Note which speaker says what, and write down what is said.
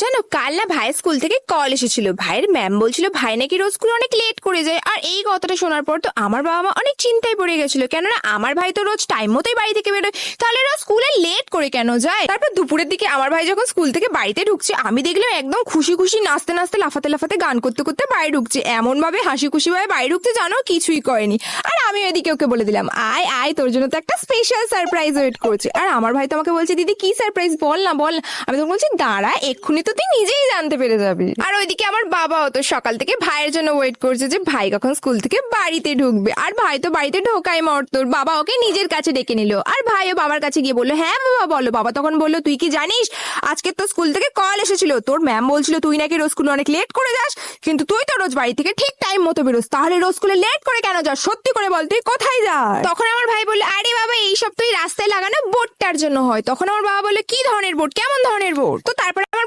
Speaker 1: জানো কাল না ভাইয়ের স্কুল থেকে কল এসেছিল। ভাইয়ের ম্যাম বলছিল ভাই নাকি রোজ স্কুলে অনেক লেট করে যায়। আর এই কথাটা শোনার পর তো আমার বাবা মা অনেক চিন্তায় পড়ে গেছিল, কেননা আমার ভাই তো রোজ টাইম মতোই বাড়ি থেকে বেরোয়, তাহলে রোজ স্কুলে লেট করে কেন যায়। তারপর দুপুরের দিকে আমার ভাই যখন স্কুল থেকে বাড়িতে ঢুকছে, আমি দেখলাম একদম খুশি খুশি নাচতে নাচতে লাফাতে লাফাতে গান করতে করতে বাড়ি ঢুকছে, এমন ভাবে হাসি খুশি ভাবে বাড়ি ঢুকছে জানো কিছুই করেনি। আর আমি ওইদিকে ওকে বলে দিলাম আয় আয়, তোর জন্য তো একটা স্পেশাল সারপ্রাইজ ওয়েট করছে। আর আমার ভাই তো আমাকে বলছে দিদি কি সারপ্রাইজ, বল না বল। আমি তখন বলছি দাঁড়া, এক্ষুনি তো তুই নিজেই জানতে পেরে যাবি। আর ওইদিকে আমার বাবাও তো সকাল থেকে ভাইয়ের জন্য ওয়েট করছে যে ভাই কখন স্কুল থেকে বাড়িতে ঢুকবে। আর ভাই তো বাড়িতে ঢোকাই মর্তর, বাবা ওকে নিজের কাছে ডেকে নিল। আর ভাইও বাবার কাছে গিয়ে বললো হ্যাঁ বাবা বলো। বাবা তখন বললো তুই কি জানিস আজকে তো স্কুল থেকে কল এসেছিল, তোর ম্যাম বলছিল তুই নাকি রোজ স্কুলে অনেক লেট করে যাস, কিন্তু তুই তো রোজ বাড়ি থেকে ঠিক টাইম মতো বেরোস, তাহলে রোজ স্কুলে লেট করে কেন যাস, সত্যি করে বল তুই কোথায় যাস। তখন আমার ভাই বললো আরে বাবা এইসব তুই রাস্তায় লাগানো বোর্ডটার জন্য হয়। তখন আমার বাবা বললো কি ধরনের বোর্ড, কেমন ধরনের বোর্ড। তো তারপরে আমার